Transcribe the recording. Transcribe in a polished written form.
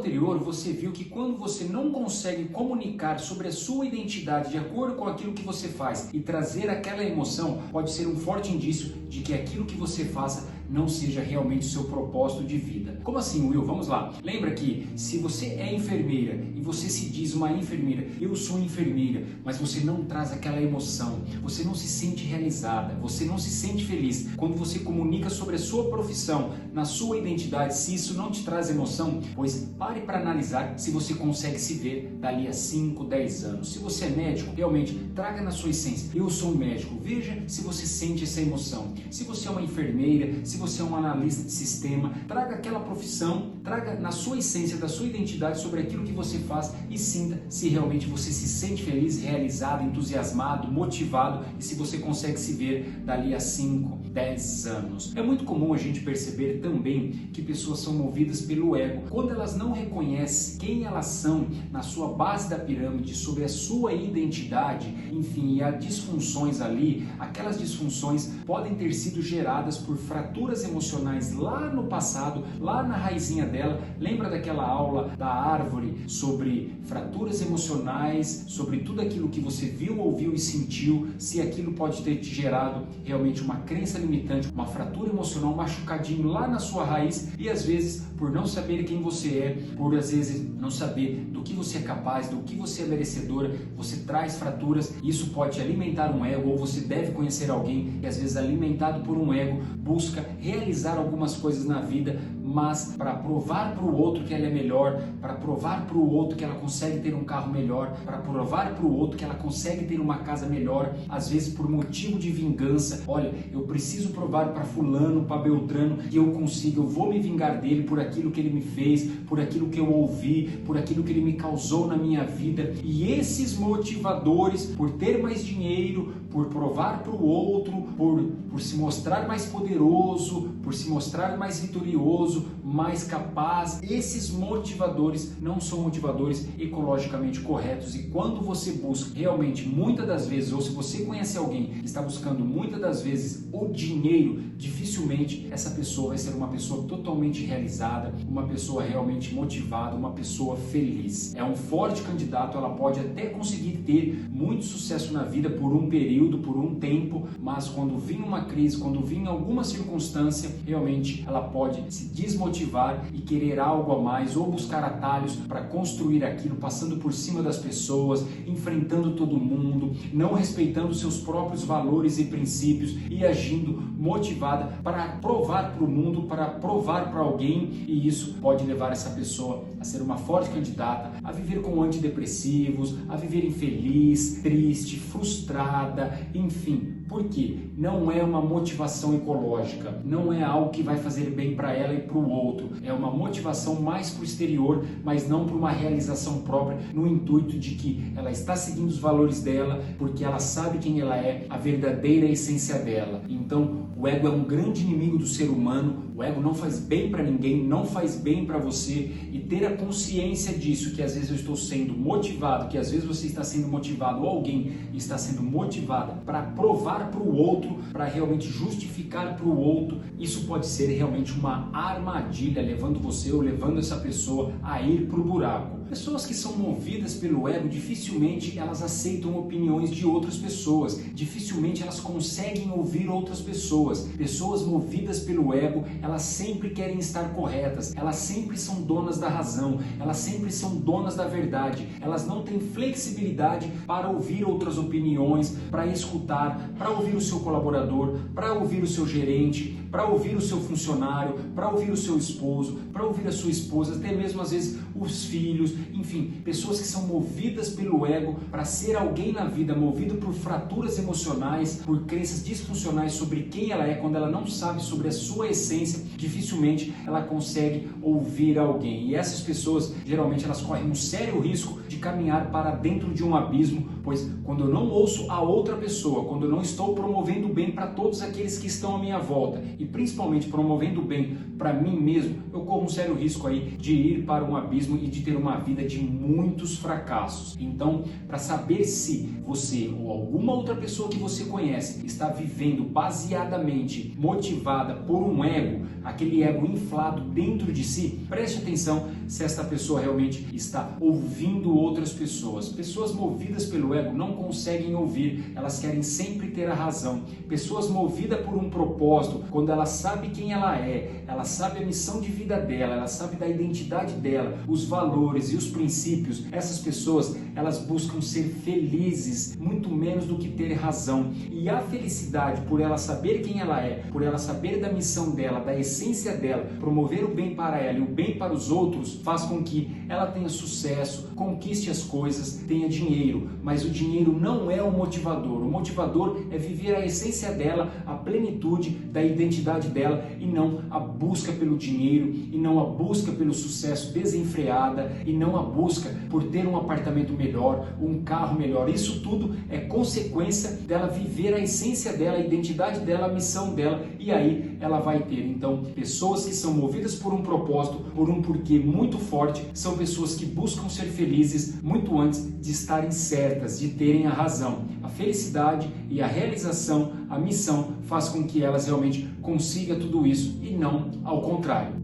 anterior, você viu que quando você não consegue comunicar sobre a sua identidade de acordo com aquilo que você faz e trazer aquela emoção, pode ser um forte indício de que aquilo que você faça não seja realmente o seu propósito de vida. Como assim, Will? Vamos lá. Lembra que se você é enfermeira e você se diz uma enfermeira, eu sou enfermeira, mas você não traz aquela emoção, você não se sente realizada, você não se sente feliz. Quando você comunica sobre a sua profissão, na sua identidade, se isso não te traz emoção, pois pare para analisar se você consegue se ver dali a 5, 10 anos. Se você é médico, realmente traga na sua essência, eu sou um médico, veja se você sente essa emoção. Se você é uma enfermeira, se você é um analista de sistema, traga aquela profissão, traga na sua essência, da sua identidade sobre aquilo que você faz e sinta se realmente você se sente feliz, realizado, entusiasmado, motivado e se você consegue se ver dali a 5, 10 anos. É muito comum a gente perceber também que pessoas são movidas pelo ego. Quando elas não reconhecem quem elas são na sua base da pirâmide, sobre a sua identidade, enfim, e há disfunções ali, aquelas disfunções podem ter sido geradas por fraturas emocionais lá no passado, lá na raizinha dela. Lembra daquela aula da árvore sobre fraturas emocionais, sobre tudo aquilo que você viu, ouviu e sentiu, se aquilo pode ter te gerado realmente uma crença limitante, uma fratura emocional, um machucadinho lá na sua raiz e às vezes por não saber quem você é, por às vezes não saber do que você é capaz, do que você é merecedora, você traz fraturas. Isso pode alimentar um ego, ou você deve conhecer alguém que às vezes alimentado por um ego busca realizar algumas coisas na vida, mas para provar para o outro que ela é melhor, para provar para o outro que ela consegue ter um carro melhor, para provar para o outro que ela consegue ter uma casa melhor, às vezes por motivo de vingança. Olha, eu preciso provar para fulano, para Beltrano que eu consigo, eu vou me vingar dele por aquilo que ele me fez, por aquilo que eu ouvi, por aquilo que ele me causou na minha vida. E esses motivadores, por ter mais dinheiro, por provar para o outro, por se mostrar mais poderoso, por se mostrar mais vitorioso, mais capaz, esses motivadores não são motivadores ecologicamente corretos. E quando você busca realmente, muitas das vezes, ou se você conhece alguém que está buscando muitas das vezes o dinheiro, dificilmente essa pessoa vai ser uma pessoa totalmente realizada, uma pessoa realmente motivada, uma pessoa feliz. É um forte candidato, ela pode até conseguir ter muito sucesso na vida por um período, por um tempo, mas quando vir uma crise, quando vir alguma circunstância, realmente ela pode se desmotivar e querer algo a mais ou buscar atalhos para construir aquilo, passando por cima das pessoas, enfrentando todo mundo, não respeitando seus próprios valores e princípios e agindo motivada para provar para o mundo, para provar para alguém, e isso pode levar essa pessoa a ser uma forte candidata a viver com antidepressivos, a viver infeliz, triste, frustrada, enfim. Por quê? Não é uma motivação ecológica, não é algo que vai fazer bem para ela e para o outro. É uma motivação mais para o exterior, mas não para uma realização própria, no intuito de que ela está seguindo os valores dela, porque ela sabe quem ela é, a verdadeira essência dela. Então, o ego é um grande inimigo do ser humano. O ego não faz bem para ninguém, não faz bem para você, e ter a consciência disso, que às vezes eu estou sendo motivado, que às vezes você está sendo motivado ou alguém está sendo motivada para provar para o outro, para realmente justificar para o outro, isso pode ser realmente uma armadilha, levando você ou levando essa pessoa a ir para o buraco. Pessoas que são movidas pelo ego, dificilmente elas aceitam opiniões de outras pessoas, dificilmente elas conseguem ouvir outras pessoas. Pessoas movidas pelo ego, elas sempre querem estar corretas, elas sempre são donas da razão, elas sempre são donas da verdade, elas não têm flexibilidade para ouvir outras opiniões, para escutar, para ouvir o seu colaborador, para ouvir o seu gerente, para ouvir o seu funcionário, para ouvir o seu esposo, para ouvir a sua esposa, até mesmo às vezes os filhos, enfim, pessoas que são movidas pelo ego para ser alguém na vida, movido por fraturas emocionais, por crenças disfuncionais sobre quem ela é, quando ela não sabe sobre a sua essência, dificilmente ela consegue ouvir alguém. E essas pessoas, geralmente, elas correm um sério risco de caminhar para dentro de um abismo, pois quando eu não ouço a outra pessoa, quando eu não estou promovendo o bem para todos aqueles que estão à minha volta, e principalmente promovendo o bem para mim mesmo, eu corro um sério risco aí de ir para um abismo e de ter uma vida de muitos fracassos. Então, para saber se você ou alguma outra pessoa que você conhece está vivendo baseadamente motivada por um ego, aquele ego inflado dentro de si, preste atenção se esta pessoa realmente está ouvindo outras pessoas. Pessoas movidas pelo ego não conseguem ouvir, elas querem sempre ter a razão. Pessoas movidas por um propósito, quando ela sabe quem ela sabe a missão de vida dela, ela sabe da identidade dela, os valores e os princípios, essas pessoas, elas buscam ser felizes, muito menos do que ter razão. E a felicidade, por ela saber quem ela é, por ela saber da missão dela, da essência dela, promover o bem para ela e o bem para os outros, faz com que ela tenha sucesso, conquiste as coisas, tenha dinheiro. Mas o dinheiro não é o motivador. O motivador é viver a essência dela, a plenitude da identidade dela, e não a busca pelo dinheiro, e não a busca pelo sucesso desenfreada, e não a busca por ter um apartamento melhor, um carro melhor. Isso tudo é consequência dela viver a essência dela, a identidade dela, a missão dela, e aí ela vai ter. Então, pessoas que são movidas por um propósito, por um porquê muito forte, são pessoas que buscam ser felizes muito antes de estarem certas, de terem a razão. A felicidade e a realização, a missão, faz com que elas realmente consigam tudo isso e não ao contrário.